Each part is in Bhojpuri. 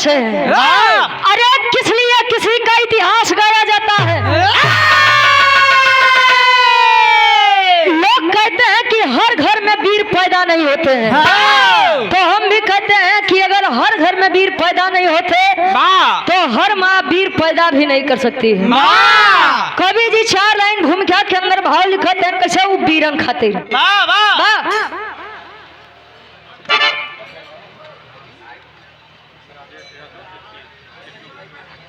कैसे है? अरे किस लिए किसी का इतिहास गाया जाता है? लोग कहते हैं कि हर घर में वीर पैदा नहीं होते हैं, तो हम भी कहते हैं कि अगर हर घर में वीर पैदा नहीं होते तो हर माँ वीर पैदा भी नहीं कर सकती है। कवि जी 4 लाइन भूमिका के अंदर भाव लिखते हैं कैसे वो वीरन खातिर।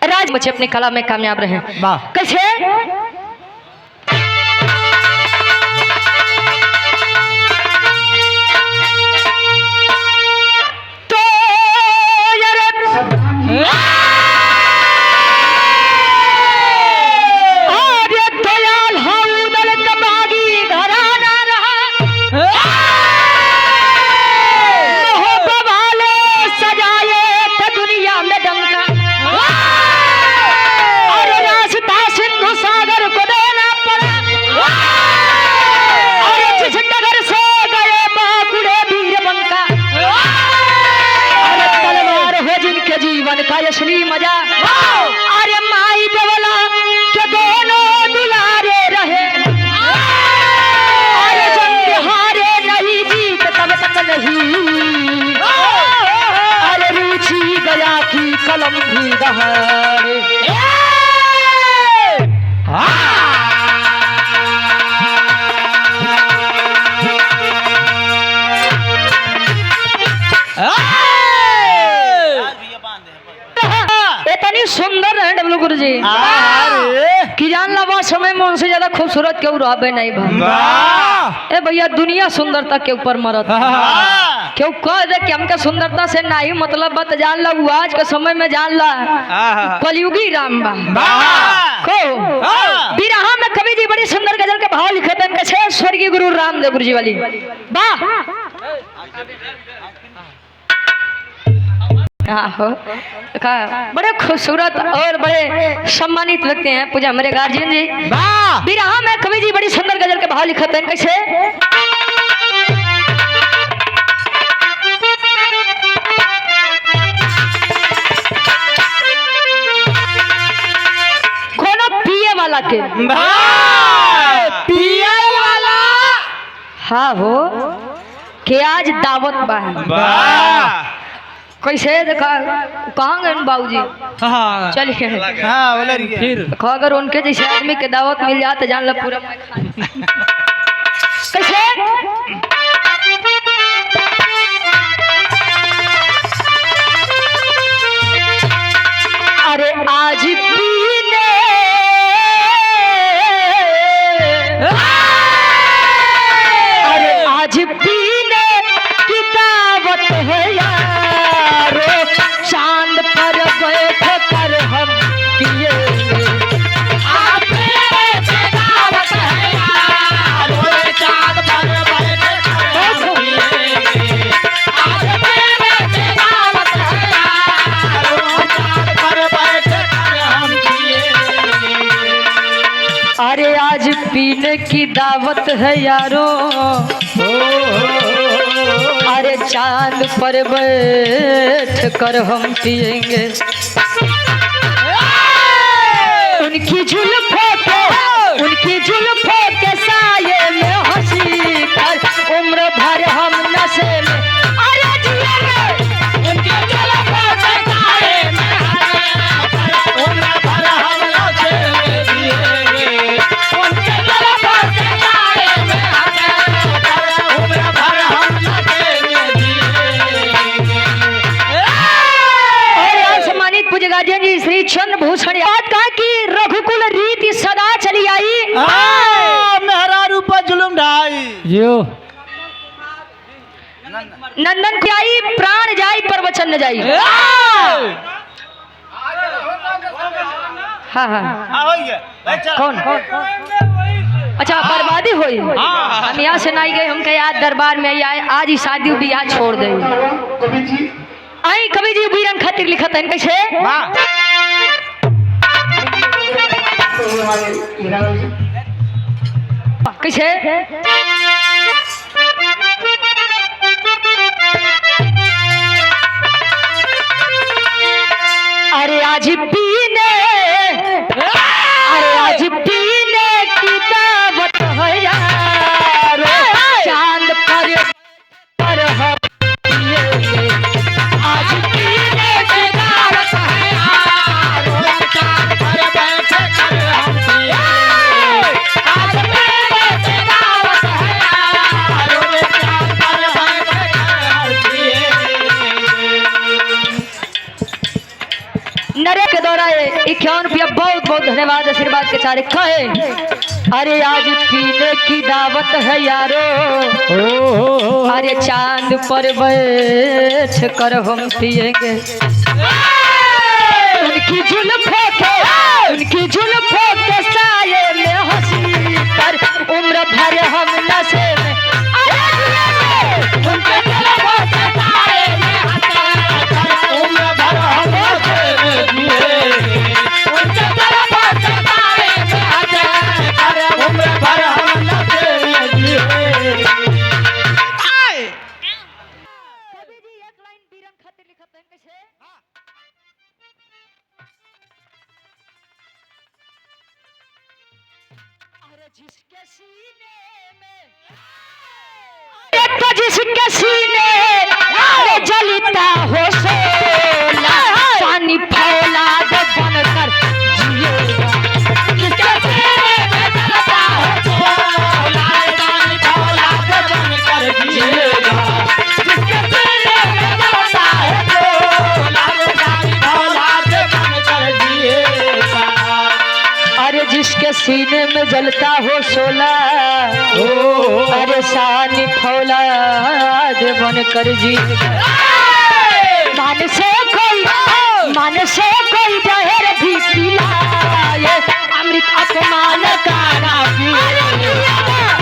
राज बच्चे अपनी कला में कामयाब रहे कैसे? असली मजा अरे माई देवला के दोनों दुलारे रहे, अरे जब हारे नहीं जीत तब तक नहीं, अरे रुचि गया की कलम भी दहाड़े। इतनी सुंदर है डब्लू गुरु जी कि जान ला समय में उनसे ज्यादा खूबसूरत क्यों रहे नहीं भाई। ए भैया दुनिया सुंदरता के ऊपर मरत क्यों कह दे कि हमके सुंदरता से नहीं मतलब बात जान ला वो आज के समय में जान ला कलयुगी राम बा को बिरहा में कवि जी बड़ी सुंदर गजल के भाव लिखे थे कैसे स्वर्गीय गुरु रामदेव गुरु जी वाली वाह। बड़े खूबसूरत और बड़े सम्मानित व्यक्ति हैं पूजा हमारे गार्जियन जी। बिरहा में कवि जी बड़ी सुंदर गजल के भाव लिखते हैं कैसे? कोनो पिए वाला के पिए वाला हाँ हो के आज दावत बा कैसे देखा कहाँ गए बाबूजी? चलिए फिर अगर उनके जैसे आदमी के दावत मिल जाए तो जान लो पूरा कैसे? अरे आज पीने अरे आज पीने की दावत है यार, चांद पर बैठ कर हम पिए दावत है यार, चांद पर बैठ कर हम पिए दावत है यार, चांद पर बैठ कर हम पिए। अरे आज पीने की दावत है यारो, अरे चांद पर बैठ कर हम पिएंगे उनकी जुल्फों के साये में हंसी कर उम्र भर हम नशे में अरे जिएंगे उनकी जुल्फों के साये में उम्र भर हम नशे में जिएंगे उनकी जुल्फों के साये में उम्र भर हम पूज्य गार्जियन जी श्री चंद्र भूषण याद कहा कि रघुकुल रीति सदा चली आई मेहरा रूपा जुलुम ढाई नंदन की आई प्राण जाई पर वचन न जाई। हाँ कौन अच्छा बर्बादी हुई। हम यहाँ से नहीं गए, हम कहे आज दरबार में आए, आज ही शादी ब्याह छोड़ दे। आई कवि जी वीरन खातिर लिखत है कैसे? कैसे? अरे आज पीने की दावत है यारो चांद पर हम पिएंगे आज पीने की दावत है यारो चांद पर बैठ कर हम पिएंगे आज पीने की दावत है यारो चांद पर बैठ कर हम पिएंगे। नरे के द्वारा 51 रुपया बहुत बहुत धन्यवाद आशीर्वाद के चारे कहे अरे आज पीने की दावत है यारो अरे चांद पर बैठ कर हम पिएंगे उनकी जुल्फों के साये में हंसी कर उम्र भर हम नशे में उनके जुल्फों के साये में हंसी कर उम्र भर हम नशे में उनके जुल्फों के साये में हंसी कर उम्र भर हम नशे में जिए। कवि जी एक लाइन बीरन खातिर लिखत हैं कैसे अरे जिसके सीने में अरे जलता हो सोला पानी फौलाद बनकर जिएगा जिसके सीने में जलता हो सोला पानी फौलाद बनकर जिएगा जिसके सीने में जलता हो सोला पानी फौलाद बनकर जिएगा अरे जिसके सीने में जलता हो सोला अरे सानी फौलाद बनकर जी मन से कोई जहर भी पिलाए अमृत अपमान का ना पिए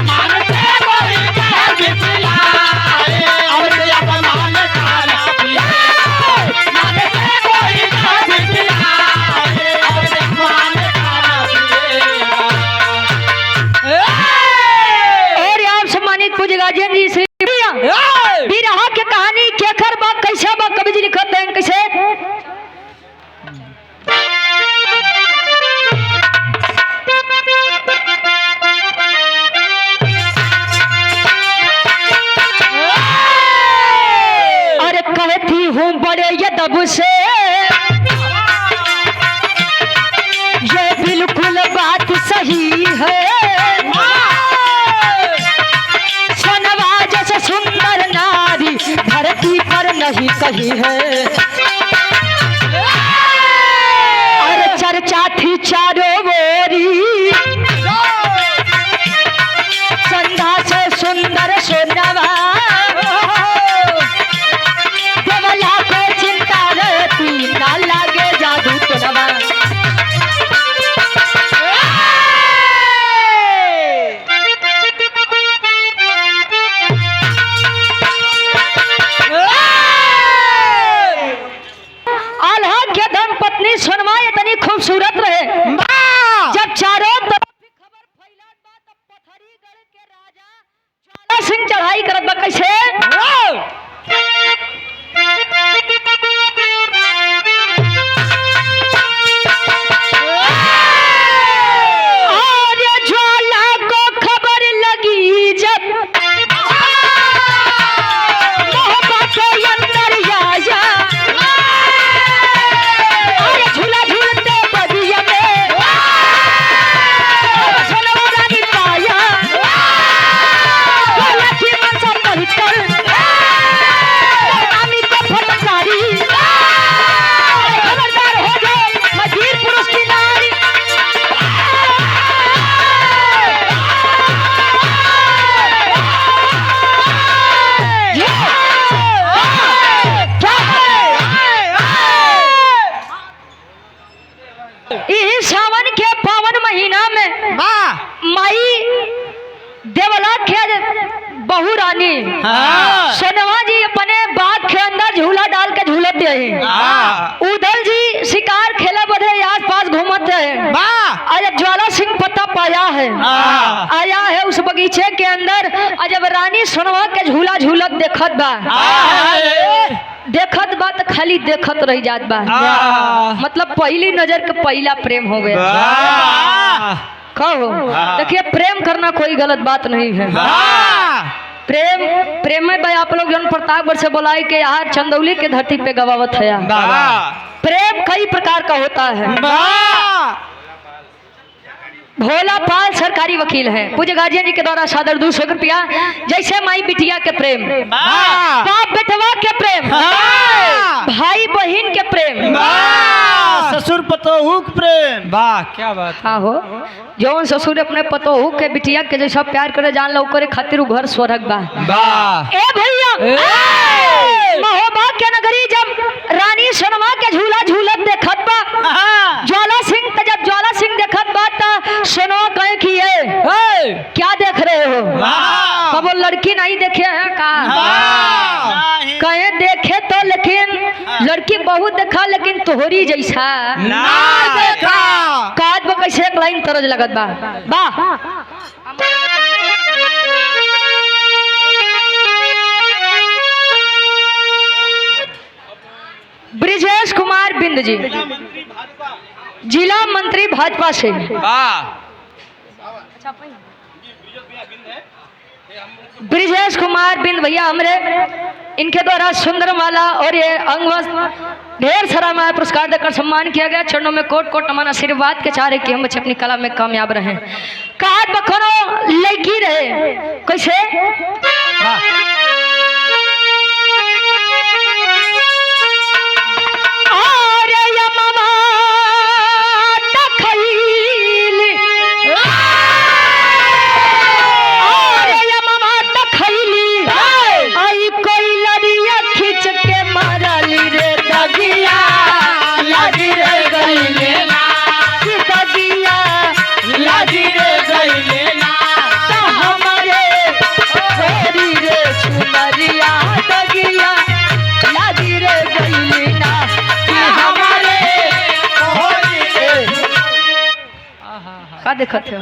मन से कोई जहर भी पिलाए अमृत अपमान का ना पिए मन से कोई जहर भी पिलाए अमृत अपमान का ना पिए। और आप सम्मानित पूज्य गार्जियन जी श्री बिरहा के कहानी केकर बा कैसे बा कवि जी लिखत हैं कैसे अरे कहती हूँ बड़े यदब से ये बिल्कुल बात सही है सोनवा जैसे सुंदर नारी धरती पर नहीं कही है अरे चर्चा थी चारों ओरी संध्या से सुंदर सोनवा देवला को चिंता रहती ना लागे जादू तोनवा सोनमा इतनी खूबसूरत रहे जब चारों तरफ खबर फैलत बा तब पथरीगढ़ के राजा ज्वाला सिंह चढ़ाई करत बा कैसे और ज्वाला को खबर लगी जब मोहब्बत के अंदर आया सावन के पावन महीना में माई देवला के बहू रानी सोनवा जी अपने बाग के अंदर झूला डाल के झूलत है उदल जी शिकार खेला बदे आस पास घूमत है आज ज्वाला सिंह पता आया है उस बगीचे के अंदर जब रानी सोनवा के झूला झूलत देखत बा देखत बा तो खाली देखत रह जात बा, मतलब पहली नजर के पहला प्रेम हो गया। कहो देखिए, प्रेम करना कोई गलत बात नहीं है। प्रेम में भाई आप लोग जन प्रताप वर्ष से बोलाए कि यार चंदौली के धरती पे गवावत है। प्रेम कई प्रकार का होता है। भोला पाल सरकारी वकील हैं, पूज्य गार्जियन जी के द्वारा सादर 200 रुपया। जैसे माई बिटिया के प्रेम, बाप बेटवा के प्रेम, भाई बहन के प्रेम, ससुर पतोहू के प्रेम। वाह क्या बात। हाँ हो, जौन ससुर अपने पतोहू के बिटिया के जैसा प्यार करे जान लो करे खातिर उ घर स्वर्ग बा। वाह ए भैया, महोबा के नगरी जब रानी सोनमा के झूला झूलत देखत बा, ज्वाला सिंह त जब ज्वाला सिंह देखत बा त सोनवा कहे कि ये क्या देख रहे हो? कबो लड़की नहीं देखे है का? कहे देखे तो, लेकिन लड़की बहुत देखा लेकिन तोहरी जैसा ना देखा। काज बा कैसे एक लाइन तरज लगत बा। वाह ब्रिजेश कुमार बिंद जी, जिला मंत्री भाजपा से। ब्रिजेश कुमार बिंद भैया हमरे इनके द्वारा सुंदरमाला और ये अंगवस्त्र ढेर सारा मैं पुरस्कार देकर सम्मान किया गया। चरणों में कोट कोट नमन, आशीर्वाद के चाह रहे कि हम बच्चे अपनी कला में कामयाब रहे। काज बखनो लगी रहे कैसे? देखते हो।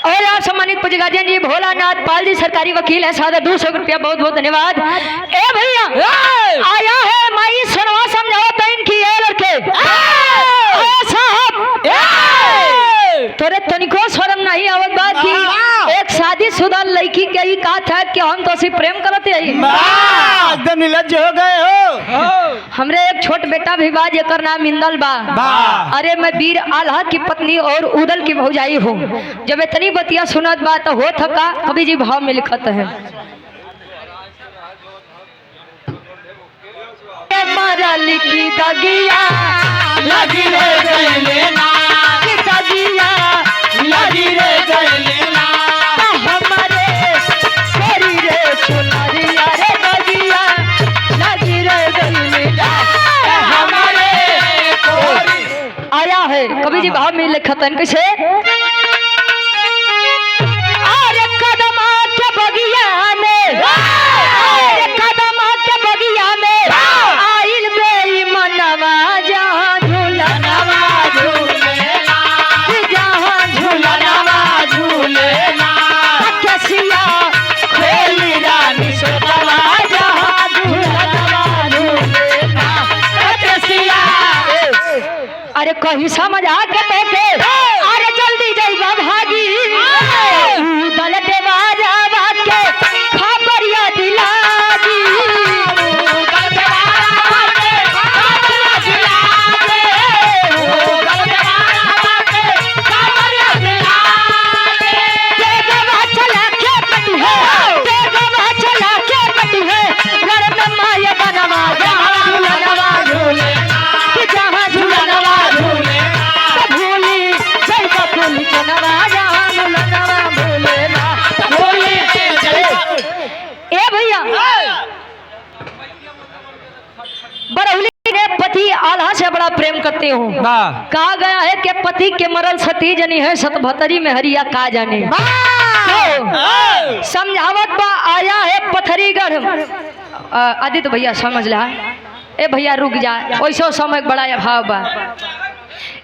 और आप सम्मानित पूज्य गार्जियन जी भोलानाथ पाल जी सरकारी वकील है, सादा 200 रुपया। बहुत बहुत धन्यवाद। ए भैया आया है माई सुनवा समझाओ तो इनकी ये लड़के साहब तोरे तनिको शर्म नहीं आवत बात की एक शादीशुदा लड़की के ही कहा था कि हम तो सिर्फ प्रेम करते हैं। एकदम निर्लज्ज हो गए हो। हमरे एक छोट बेटा भी बा जेकर नाम इंदल बा। अरे मैं वीर आल्हा की पत्नी और उदल की भौजाई हूँ। जब इतनी बतिया सुनत बा तो हो थका कवि जी भाव में लिखत है। की दगिया लगी रे गइलेना, की दगिया लगी रे गइलेना, हमारे छोरी रे चुनरिया रे दगिया लगी रे गइलेना हमारे कोरी। आया है कवि जी भाव में लिखत है कैसे? अरे कदमा के बगिया में, अरे कदमा के बगिया में आइल बेई मनवा जहाँ झूलनवा झूलेना, जहाँ झूलनवा झूलेना, कसिया खेली रानी सोतवा जहाँ झूलनवा झूलेना कसिया। अरे कहीं समझ आ के बैठे, अरे जल्दी जाइबा भागी दल देवारा के खबरिया दिलागी। तेगवा चला के पटी है, तेगवा चला के पटी है, घर में माया बनवा जहाँ झूलनवा झूलेना, जहाँ झूलनवा झूलेना भूली जाइबा भूली जनवा जहाँ झूलनवा भूलेना भूली। ए भैया बरौली ने पति आल्हा से बड़ा प्रेम करते हो। कहा गया है कि पति के मरल सती जनी है, सतभतरी में हरिया का जाने। तो समझावत बा आया है पथरीगढ़। आदित्य भैया समझ ला। ए भैया रुक जा, वैसो समय बड़ा अभाव बा।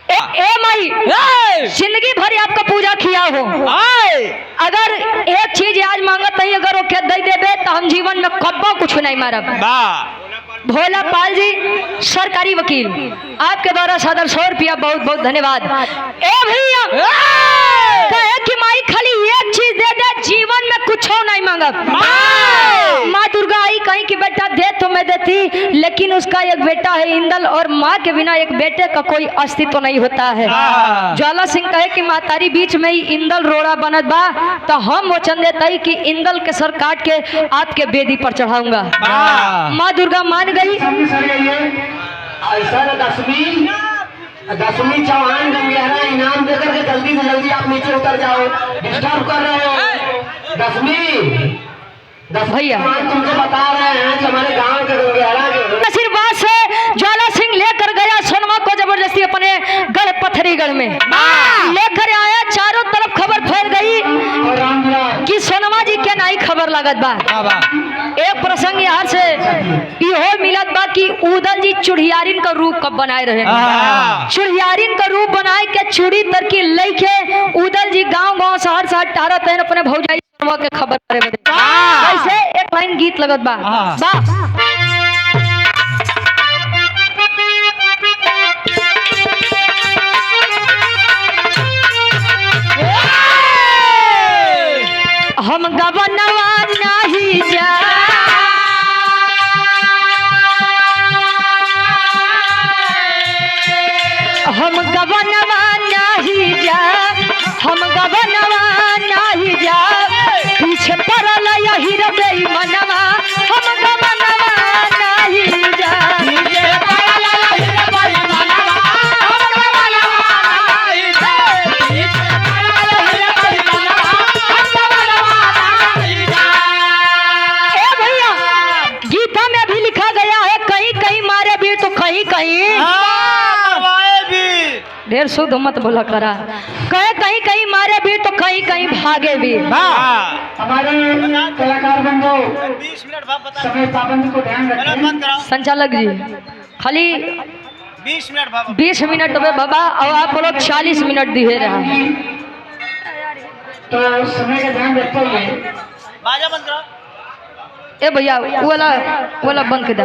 ए माई जिंदगी भर आपका पूजा किया हो, अगर एक चीज आज मांगत नहीं, अगर वो के दे देबे तो हम जीवन में कब्बो कुछ नहीं मारब। भोला पाल जी सरकारी वकील, आपके द्वारा सादर 100 रुपया बहुत बहुत धन्यवाद। ए भैया कहे कि माई खाली एक चीज दे दे, जीवन में कुछ नहीं मांगब। माँ दुर्गा आई कहीं कि बेटा दे तो मैं देती, लेकिन उसका एक बेटा है इंदल, और माँ के बिना एक बेटे का कोई अस्तित्व नहीं होता है। ज्वाला सिंह कहे कि मातारी बीच में ही इंदल रोड़ा बनत बा, तो हम वचन देता ही कि इंदल के सर काट के आपके बेदी पर चढ़ाऊंगा। माँ दुर्गा मान गई। सर 10वीं चौहान गंगेहरा इनाम देकर के जल्दी से जल्दी आप नीचे उतर जाओ, डिस्टर्ब कर रहे हो। 10वीं भैया तुमको बता रहे हैं कि हमारे गांव के गंगेहरा के आशीर्वाद से ज्वाला सिंह लेकर गया सोनमा को जबरदस्ती अपने गढ़ पत्थरीगढ़ में लेकर आया। चारों तरफ खबर फैल गई कि सोनमा जी के नहीं खबर लागत बा। एक प्रसंग यहाँ से इहो मिलत बा कि उदल जी चुड़ियारिन का रूप कब बनाए रहे। चुड़ियारिन का रूप बनाए के चूड़ी तरकी लेके उदल जी गांव गांव शहर शहर टारत हैं अपने भौजाई सोनमा के खबर करे बदे। ऐसे एक लाइन गीत लगत बा। हम गवनवा नहीं जा, हम गवनवा नहीं जा, हम गवनवा नहीं जा, पीछे पड़ल यही रे मनवा, हम गवनवा नहीं जा। ढेर शुद्ध मत बोला करा, कहे कहीं कहीं मारे भी तो कहीं कहीं भागे भी। हमारे कलाकार बंधु 20 मिनट समय पाबंदी को ध्यान रखें। संचालक जी खाली 20 मिनट में बाबा, और आप लोग 40 मिनट दिए रहा तो समय का ध्यान रखते हुए बाजा बंद करो। ए भैया वाला बंद कर दे।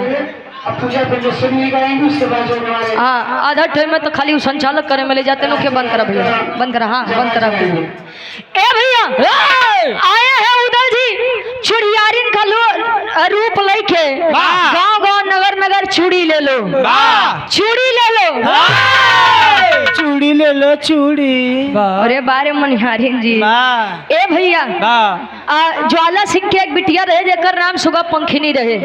अब पूजा प्रदर्शन नहीं कराएंगे, उसके बाद जो होने वाले हाँ आधा टाइम में तो खाली संचालक करे में ले जाते लोग के बंद करा भैया, बंद करा। हाँ बंद करा। ए भैया आए हैं उदल जी चुड़ियारिन का रूप लेके, गांव गांव नगर नगर चूड़ी ले लो, चूड़ी ले लो, चूड़ी ले लो चूड़ी। अरे बारे मनिहारिन जी। ए भैया ज्वाला सिंह के एक बिटिया रहे जेकर नाम सुगा पंखनी रहे।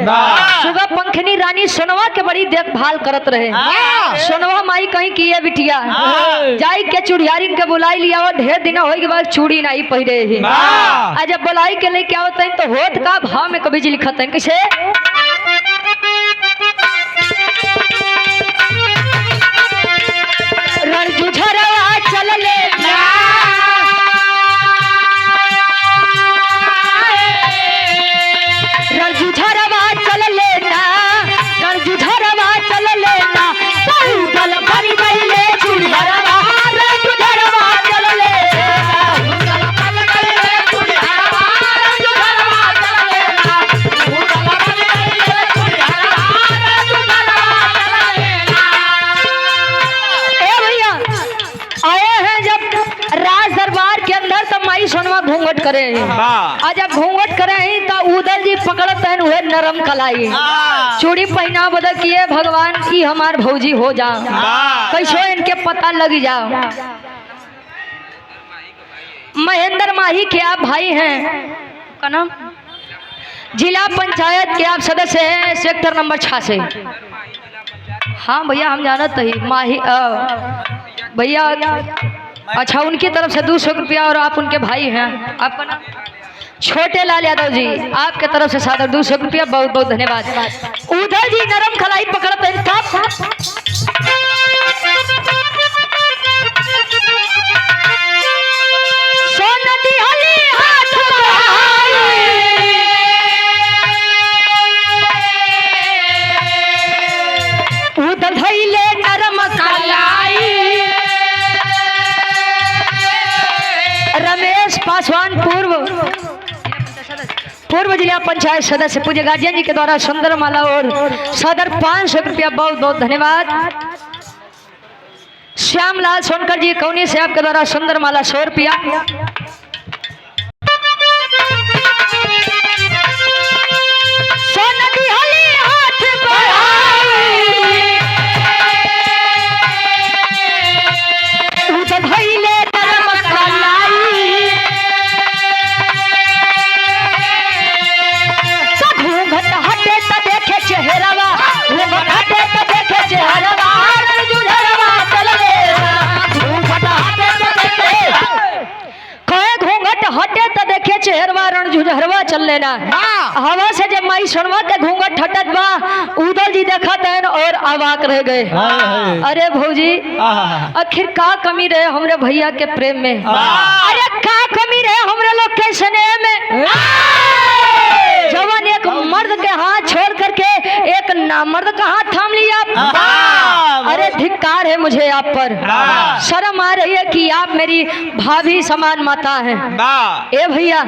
सुगा पंखनी रानी सोनवा के बड़ी देखभाल करत रहे। सोनवा माई कहीं की ये बिटिया जाई के चुड़ियारिन के बुलाई लिया, और ढेर दिन हो के बाद चूड़ी नहीं पहिरे ही। आज जब बुलाई के लेके आवत है तो होत का भाव में कभी जी लिखत है कैसे, रणजुझरवा चल ले रणजुझरवा चल लेना, रणजुझरवा चल लेना, दल भरी गईले चुड़ियारवा, रणजुझरवा चल लेना, दल भरी गईले चुड़ियारवा, रणजुझरवा चल लेना, दल भरी गईले चुड़ियारवा, रणजुझरवा चल लेना। ए भैया आए हैं जब राज दरबार के अंदर तो माई सोनवा घूंघट करे हैं, और जब घूंघट करे हैं तो उदल जी पकड़त है उहे नरम कलाई, चूड़ी पहना बदल किए भगवान की हमार भौजी हो जा, कैसो इनके पता लग जाओ। महेंद्र माही के आप भाई हैं, का नाम जिला पंचायत के आप सदस्य हैं, सेक्टर नंबर 6 से। हाँ भैया हम जानत ही माही भैया। अच्छा उनकी तरफ से 200 रुपया, और आप उनके भाई हैं, आपका नाम छोटे लाल यादव जी, आपके तरफ से सादर 200 रुपया, बहुत बहुत धन्यवाद। उधर जी नरम खलाई पकड़ते हैं तब उधर धैले नरम खलाई पासवान पूर्व जिला पंचायत सदस्य पूज्य गार्जियन जी के द्वारा सुंदर माला और सदर 500 रुपया। बहुत बहुत धन्यवाद। श्यामलाल सोनकर जी कौनी से आपके द्वारा सुंदर माला 100 रुपया। चेहरवा रण जुझरवा चल लेना। हवा से जब माई सुनवा के घूंघट हटत बा उदल जी देखत हैं और अवाक रह गए। अरे भौजी आखिर का कमी रहे हमरे भैया के प्रेम में? अरे का कमी रहे हमरे लोग के स्नेह में? जवान एक मर्द के हाथ छोड़ करके एक नामर्द का हाथ थाम लिया। अरे धिक्कार है मुझे आप पर। शर्म आ रही है कि आप मेरी भाभी समान माता हैं। ए भैया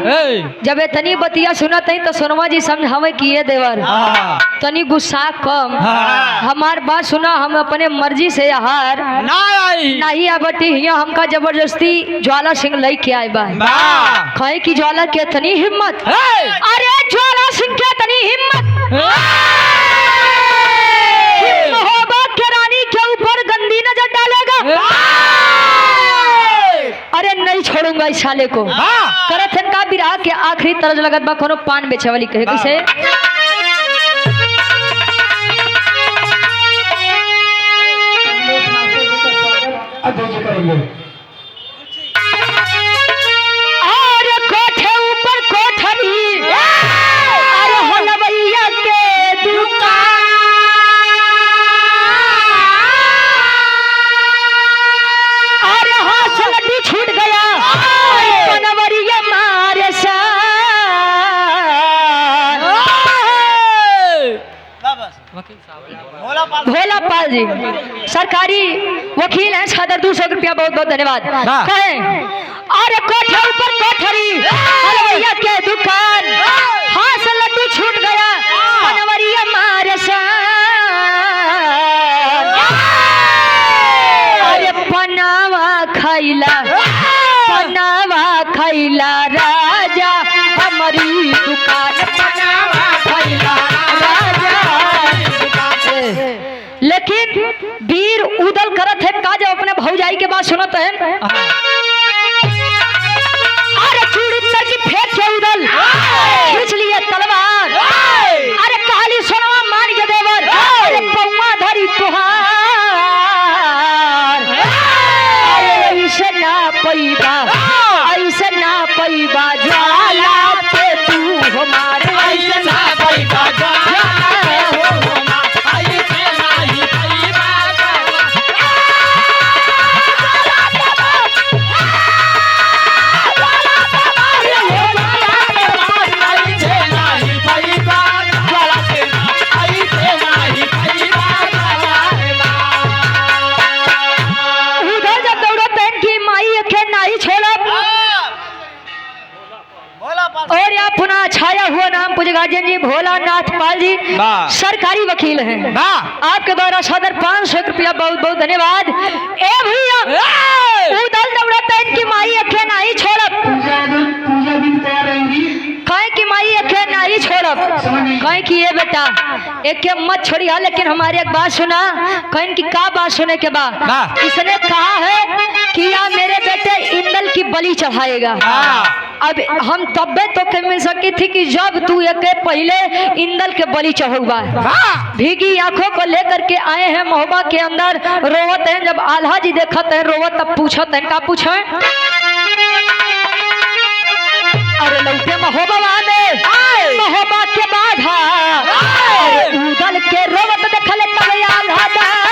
जब इतनी बतिया सुनत है तो सोनवा जी समझावे कि ये देवर तनी गुस्सा कम। हमार बात सुना, हम अपने मर्जी से हार नहीं आबटी हिया हमका जबरदस्ती ज्वाला सिंह लई के आए बा। कहे कि ज्वाला के तनी हिम्मत। अरे ज्वाला सिंह के तनी हिम्मत के रानी के ऊपर गंदी नजर डालेगा। अरे नहीं छोड़ूंगा इस साले को। करत हन का बिरहा के आखिरी तरज लगत बा कोनो पान बेचे वाली कहे किसे। अरे कोठे ऊपर कोठरी अरे हलवैया के दुकान छूट गया बनवरिया मारे भोला पाल जी सरकारी वकील हैं। सदर 200 रुपया। बहुत बहुत धन्यवाद। कहें अरे कोठे ऊपर कोठरी हलवैया के दुकान हाथ से लड्डू छूट गया बनवरिया मारे अरे पनावा खैला राजा हमारी दुकान पनावा खैला राजा। लेकिन वीर उदल करत है का जब अपने भौजाई के बात सुनत है। अरे चूड़ी सर की फेंक के उदल खींच लिए तलवार। अरे काली सोनवा मान के देवर अरे पौवा धरी तुहार। ऐसे ना पैबा ज्वाला पे तू हमारे ऐसे ना पैबा ज्वाला हो ऐसे नहीं पैबा उधर जब दौड़त है कि माई अखे नहीं छोड़ा। और यहाँ पुनः छाया हुआ नाम पूज्य गार्जियन जी भोलानाथ पाल जी सरकारी वकील हैं। आपके द्वारा सदर 500 रुपया। बहुत बहुत धन्यवाद। ए भैया उदल दौड़त है इनकी माई अखे नहीं छोड़ब। कहे कि माई अखे नहीं छोड़ब। कहे कि ये बेटा एक के मत छोड़िया लेकिन हमारी एक बात सुना। कहें कि का बात सुने के बाद इसने कहा है कि या मेरे बेटे इंदल की बलि चढ़ाएगा। अब हम तब्बे तो के मिल सकी थी कि जब तू एक पहले इंदल के बलि चढ़ुआ भीगी आंखों को लेकर के आए हैं मोहबा के अंदर रोवत हैं। जब आल्हा जी देखत है रोवत तब पूछत है का पूछे। अरे लौटे महोबा में महोबा के बाधा अरे उदल के रोवत देखले तब आल्हा दादा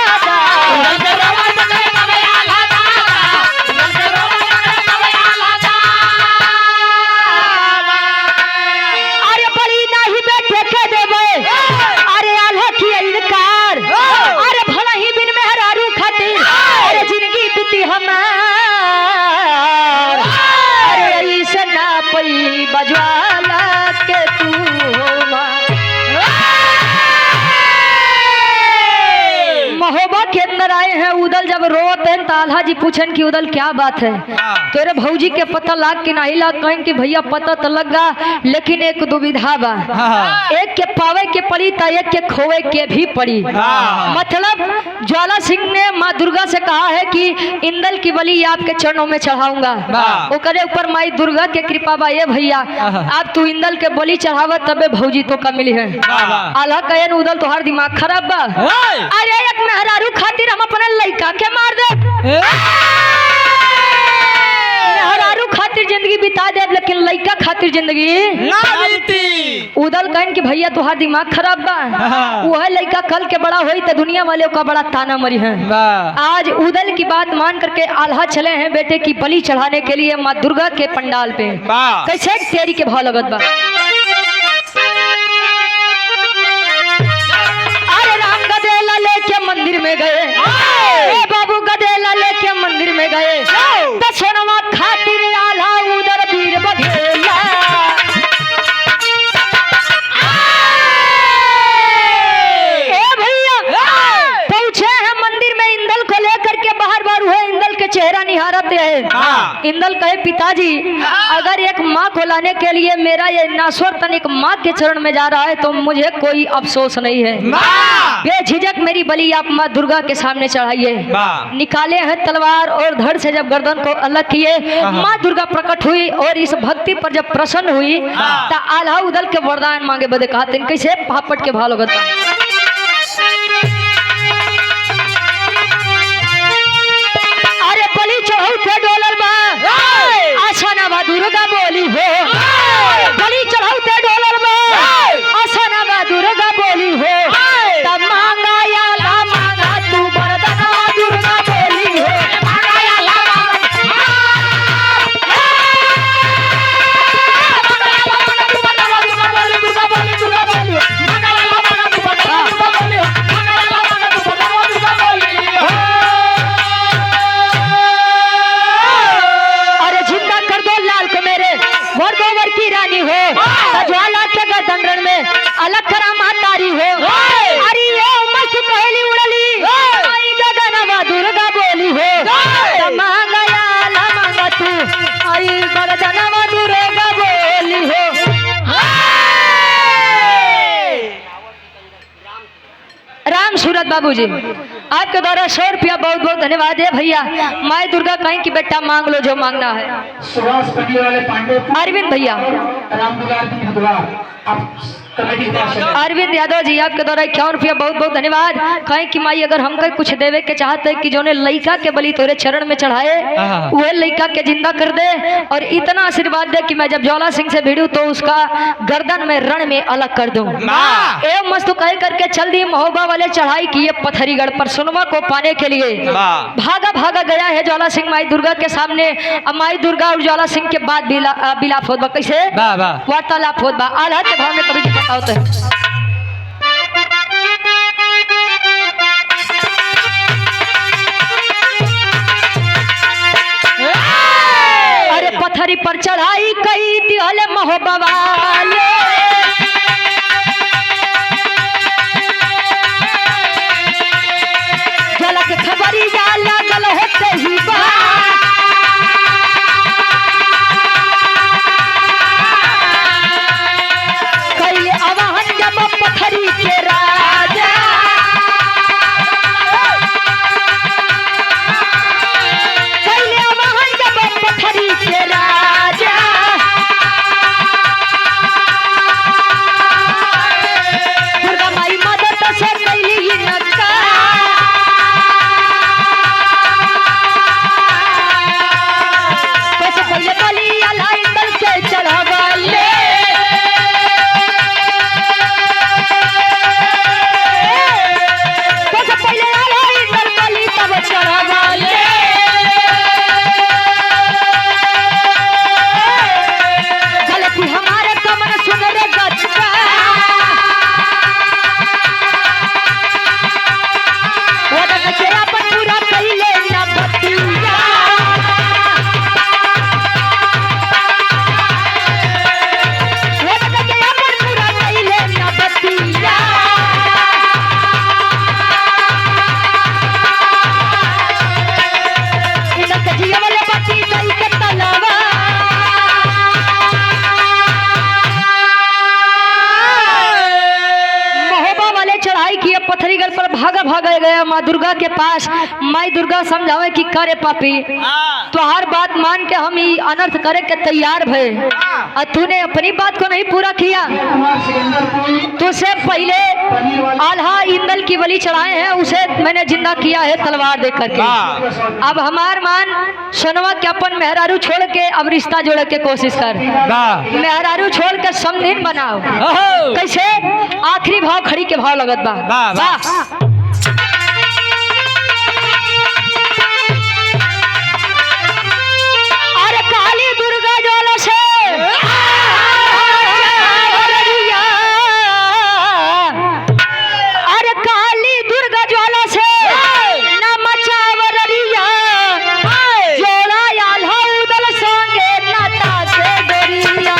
अंदर आए हैं उदल जब रोते हैं तो आल्हा जी पूछन कि उदल क्या बात है। तेरे भौजी के पता लाग के नहीं लाग, कहें कि भैया पता तो लगा लेकिन एक दुविधा बा, एक के पावे के पड़ी तो एक के खोवे के भी पड़ी। मतलब ज्वाला सिंह ने माँ दुर्गा से कहा है कि इंदल की बलि आपके चरणों में चढ़ाऊंगा, वो करे ऊपर माई दुर्गा के कृपा बा। ये भैया आप तू इंदल के बलि चढ़ावा तबे भौजी तो का मिली है। आल्हा कहे उदल तोहार दिमाग खराब बा, अरे एक मेहरारू खातिर हम अपने लड़का के मार दे, मेहरारू खातिर जिंदगी बिता दे लेकिन लड़का खातिर जिंदगी ना बीती। उदल कहन कि भैया तुहार दिमाग खराब बा, वह लड़का कल के बड़ा होई तो दुनिया वालों का बड़ा ताना मरी है। आज उदल की बात मान करके आल्हा चले हैं बेटे की बलि चढ़ाने के लिए माँ दुर्गा के पंडाल पे। कैसे तेरी के भाव लगत बा। अरे राम गदेला लेके मंदिर में गए, बाबू गदेला लेके मंदिर में गए, दशनवा खातिर आल्हा उधर वीर बघेला। पहुंचे हैं मंदिर में इंदल को लेकर के, बाहर बार हुए इंदल के चेहरा निहारते हैं। इंदल कहे पिताजी अगर एक माँ को लाने के लिए मेरा ये नाश्वर तन एक माँ के चरण में जा रहा है तो मुझे कोई अफसोस नहीं है। बेझिझक मेरी बलि आप माँ दुर्गा के सामने चढ़ाइए। निकाले हैं तलवार और धड़ से जब गर्दन को अलग किए, माँ दुर्गा प्रकट हुई और इस भक्ति पर जब प्रसन्न हुई तो आल्हा उदल के वरदान मांगे बदे कहा तीन कैसे पापट के भाव लगता। अरे बलि चढ़ाऊ थे डोलर बा, आशा ना बा दुर्गा बोली हो, बलि चढ़ाऊ थे डोलर बा, आशा ना बा दुर्गा बोली हो, तब मांगा या ला मांगा तू वरदान दुर्गा बोली हो, मांगा या ला की रानी हो, ज्वाला के गदन में अलग करा तारी हो। अरे ये मस्त पहली उड़ली आई गगनवा दुर्गा बोली हो, मांगा या ला मांगा तू आई गगनवा दुर्गा बोली हो। राम सूरत बाबूजी आपके द्वारा 100 रुपया बहुत बहुत धन्यवाद है भैया। माई दुर्गा कहें कि बेटा मांग लो जो मांगना है। सुभाष पटेल वाले पांडे अरविंद भैया, राम दुलार की बुधवार आप कमेटी के पास चले। अरविंद यादव जी आपके द्वारा 51 रुपया बहुत बहुत धन्यवाद। कहें कि माई अगर हम कुछ देवे के चाहते कि जो ने लड़का के बलि तोरे चरण में चढ़ाए वह लड़का के जिंदा कर दे और इतना आशीर्वाद दे कि मैं जब ज्वाला सिंह से भिड़ू तो उसका गर्दन में रण में अलग कर दूं। एवं मस्त कह करके चल दी महोबा वाले चढ़ाई किए पथरीगढ़ पर सुनमा को पाने के लिए। भागा भागा गया है ज्वाला सिंह माई दुर्गा के सामने। अब माई दुर्गा और ज्वाला सिंह के बाद बिलाप होत बा, कैसे वार्तालाप होत बा। आल्हा के भाव में कभी होता है। अरे पथरी पर चढ़ाई कई दिहल महोबा वाले, झलक खबरी जाला गल होते ही कैले अवाहन जब पथरी के राजा, कैले अवाहन जब पथरी के राजा, गया माँ दुर्गा के पास। माई दुर्गा समझावे कि करे पापी तो हर बात मान के हम ही अनर्थ करे के तैयार भय, और तूने अपनी बात को नहीं पूरा किया। तुझसे पहले आल्हा इंदल की बलि चढ़ाए हैं, उसे मैंने जिंदा किया है तलवार दे करके। अब हमार मान सोनवा के अपन मेहरारू छोड़ के अब रिश्ता जोड़े के कोशिश कर। मेहरारू छोड़ के समधीन बनाओ। कैसे? आखिरी भाव खड़ी के भाव लगत बा। अरे काली दुर्गा ज्वाला से अरे काली दुर्गा ज्वाला से न मचावरिया जोड़ा आल्हा उदल संगे नाता से डोरिया।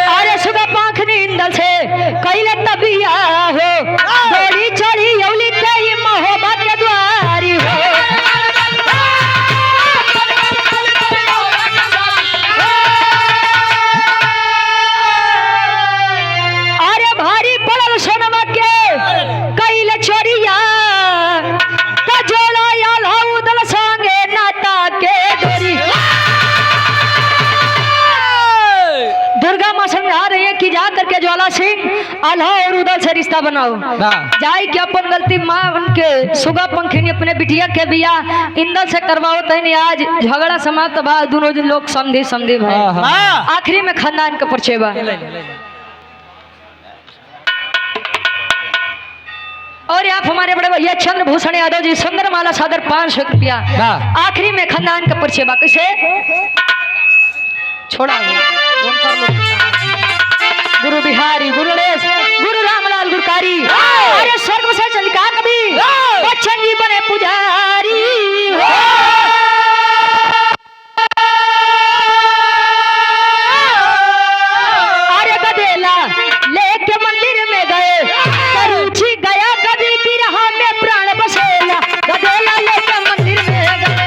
अरे सुगा पाखनी इंदल से कैले तबिया हो डोरी चढ़ी यौली तेई महोबा के द्वारी हो। अरे भारी पड़ल सोनमा के कैले चोरिया त जोड़ा आल्हा उदल संगे नाता के डोरी। दुर्गा माँ समझा रही है कि जा करके ज्वाला सिंह आल्हा और उदल से रिश्ता बनाओ। जाए कि अपन गलती माँ के सुगा पंखिनी अपने बिटिया के बिया इंदल से करवाओ तनी आज झगड़ा समाप्त बा, दोनों दिन लोग समझी समझी भाई। आखिरी में खानदान का परिचय बा। और आप हमारे बड़े भैया चंद्रभूषण यादव जी सुंदर माला सादर 500 रुपया। आखिरी में खानदान का परिचय बा। कैसे? छोड़ा गुरु बिहारी, गुरु गणेश, गुरु रामलाल गुरकारी। अरे स्वर्ग से चंद्रिका कवि बच्चन जी बने पुजारी। अरे गदेला लेके मंदिर में गए करूची गया कभी बिरहा में प्राण बसेला। गदेला लेके मंदिर में गए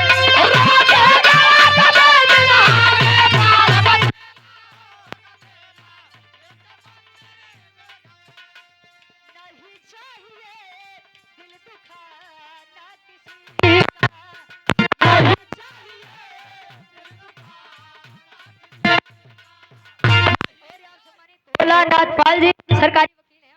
भोलानाथ पाल जी सरकारी वकील हैं।